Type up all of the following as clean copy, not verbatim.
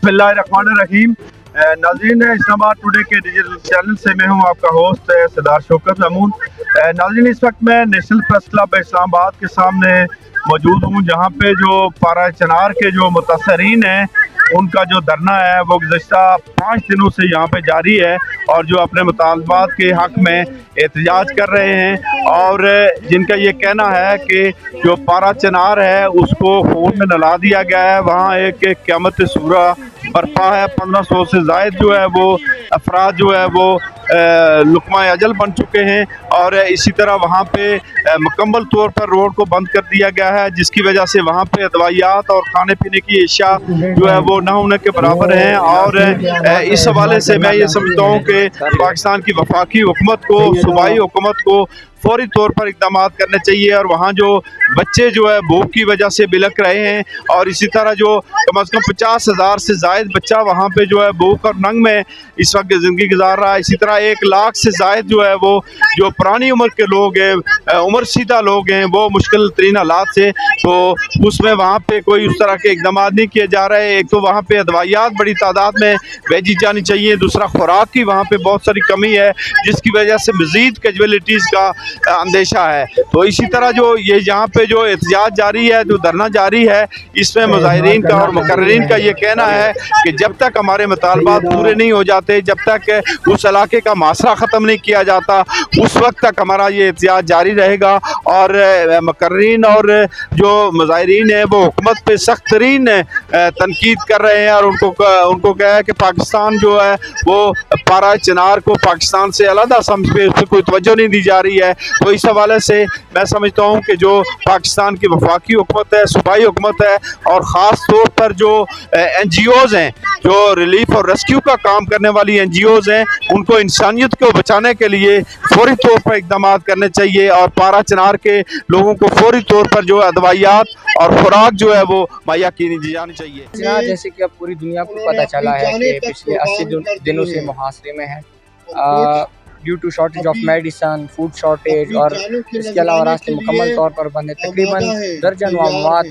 बिस्मिल्लाहिर्रहमानिर्रहीम। नाज़रीन, इस्लामाबाद टुडे के डिजिटल चैनल से मैं हूं आपका होस्ट सरदार शौकत महमूद। नाज़रीन, इस वक्त मैं नेशनल प्रेस क्लब इस्लामाबाद के सामने मौजूद हूं, जहां पे जो पारा चिनार के जो मुतासरीन हैं उनका जो धरना है वो गुज़श्ता 5 दिनों से यहाँ पे जारी है और जो अपने मुतालबात के हक़ में एहतजाज कर रहे हैं और जिनका ये कहना है कि जो पारा चिनार है उसको खून में नला दिया गया है। वहाँ एक क़यामत सूरा बर्पा है। 1500 से ज़ायद जो है वो अफराद जो है वो लुक़मा अजल बन चुके हैं और इसी तरह वहाँ पे मुकम्मल तौर पर रोड को बंद कर दिया गया है, जिसकी वजह से वहाँ पे अदवाइयात और खाने पीने की अशिया जो है वो ना होने के बराबर हैं। और इस हवाले से मैं ये समझता हूँ कि पाकिस्तान की वफाकी हुकूमत को, सूबाई हुकूमत को फौरी तौर पर इक़दाम करने चाहिए और वहाँ जो बच्चे जो है भूख की वजह से बिलक रहे हैं और इसी तरह जो कम अज़ कम 50,000 से ज़ायद बच्चा वहाँ पे जो है भूख और नंग में इस वक्त ज़िंदगी गुजार रहा है। इसी तरह 1 लाख से ज़ायद जो है वो जो पुरानी उम्र के लोग हैं, उम्र सीधा लोग हैं, वो मुश्किल तरीन हालात से, तो उसमें वहाँ पे कोई उस तरह के इक़दाम नहीं किए जा रहे। एक तो वहाँ पे अदवाइयात बड़ी तादाद में भेजी जानी चाहिए, दूसरा खुराक की वहाँ पे बहुत सारी कमी है जिसकी वजह से मज़ीद कैजुअलिटीज़ का अंदेशा है। तो इसी तरह जो ये यहाँ पे जो एहतजाज जारी है, जो धरना जारी है, इसमें मुज़ाहिरीन का और मुकर्रिरीन का ये कहना है कि जब तक हमारे मुतालबात पूरे नहीं हो जाते, जब तक उस इलाके का मासरा ख़त्म नहीं किया जाता, उस वक्त तक हमारा ये एहतजाज जारी रहेगा। और मुकर्रिरीन और जो मुज़ाहिरीन है वो हुकूमत पे सख्त तरीन तनकीद कर रहे हैं और उनको कहा है कि पाकिस्तान जो है वो पारा चिनार को पाकिस्तान से अलग समझ पे उस पर कोई तवज्जो नहीं दी जा रही है। तो इस हवाले से मैं समझता हूँ कि जो पाकिस्तान की वफाकी हुकूमत है, सूबाई हुकूमत है और ख़ास तौर पर जो NGOs हैं, जो रिलीफ और रेस्क्यू का काम करने वाली NGOs हैं, उनको इंसानियत को बचाने के लिए फौरी तौर पर इक़दाम करने चाहिए और पारा चिनार के लोगों को फौरी तौर पर जो अदवाइयात और खुराक जो है वो मुहैया की जानी चाहिए। जैसे कि अब पूरी दुनिया को पता चला है कि पिछले 80 दिनों से मुहासरे में है due to shortage of medicine, food shortage और इसके अलावा रास्ते मुकम्मल तौर पर बंद है। तकरीबन दर्जन अमवात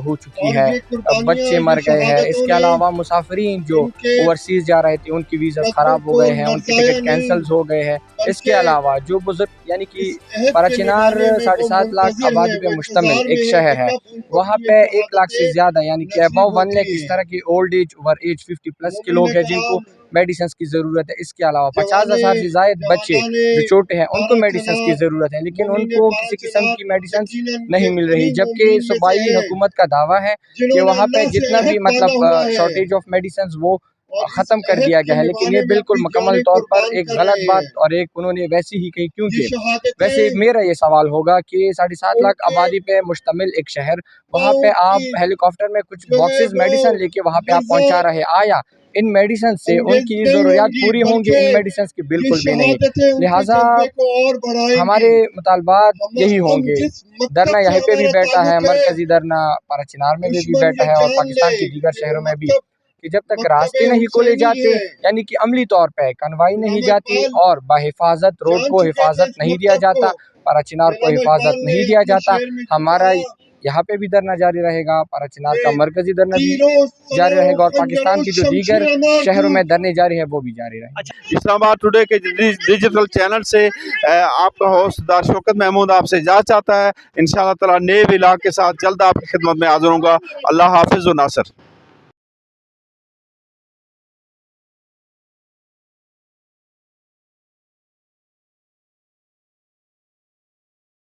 हो चुकी है, बच्चे मर गए हैं। इसके अलावा मुसाफिरीन जो ओवरसीज़ जा रहे थे उनकी वीज़ा ख़राब हो गए हैं, उनके टिकट कैंसिल हो गए हैं। इसके अलावा जो बुजुर्ग यानी कि पारा चिनार 7.5 लाख आबादी पे मुश्तमिल एक शहर है, वहाँ पे 1 लाख से ज़्यादा यानी कि अबव 1 लाख इस तरह की ओल्ड एज, ओवर एज 50+ के लोग हैं जिनको मेडिसिन की ज़रूरत है। इसके अलावा 50,000 से ज़ायद बच्चे जो छोटे हैं उनको मेडिसिन की ज़रूरत है, लेकिन उनको किसी किस्म की मेडिसिन नहीं मिल रही, जबकि सूबाई हुकूमत का दावा है कि वहाँ पे जितना भी मतलब शॉर्टेज ऑफ मेडिसिन वो ख़त्म कर दिया गया है। लेकिन ये बिल्कुल मुकम्मल तौर पर एक गलत बात और एक उन्होंने वैसी ही कही, क्योंकि वैसे मेरा ये सवाल होगा कि 7.5 लाख आबादी पे मुश्तमिल एक शहर, वहाँ पे आप हेलीकॉप्टर में कुछ बॉक्सेस मेडिसिन लेके वहाँ पे आप पहुँचा रहे, आया इन मेडिसिन से उनकी ज़रूरियात पूरी होंगी? इन मेडिसिन की बिल्कुल भी नहीं। लिहाजा हमारे मुतालबात यही होंगे। धरना यहाँ पे भी बैठा है, मरकज़ी धरना पारा चिनार में भी बैठा है और पाकिस्तान के दीगर शहरों में भी, कि जब तक रास्ते नहीं खोले जाते यानी कि अमली तौर पर कन्वाई नहीं जाती और बाहिफाजत रोड को हिफाजत नहीं दिया जाता, पारा चिनार को हिफाजत नहीं दिया जाता, हमारा यहाँ पे भी धरना जारी रहेगा, पारा चिनार का मरकजी धरना भी जारी रहेगा और पाकिस्तान की जो दीगर शहरों में धरने जारी है वो भी जारी रहेगा। इस्लामाबाद टुडे के डिजिटल चैनल से आपका होस्ट सरदार शौकत महमूद आपसे इजाज़त चाहता है। इंशाअल्लाह ताला नए व्लॉग के साथ जल्द आपकी खिदमत में हाजिर होऊंगा। अल्लाह हाफिज़ व नासर।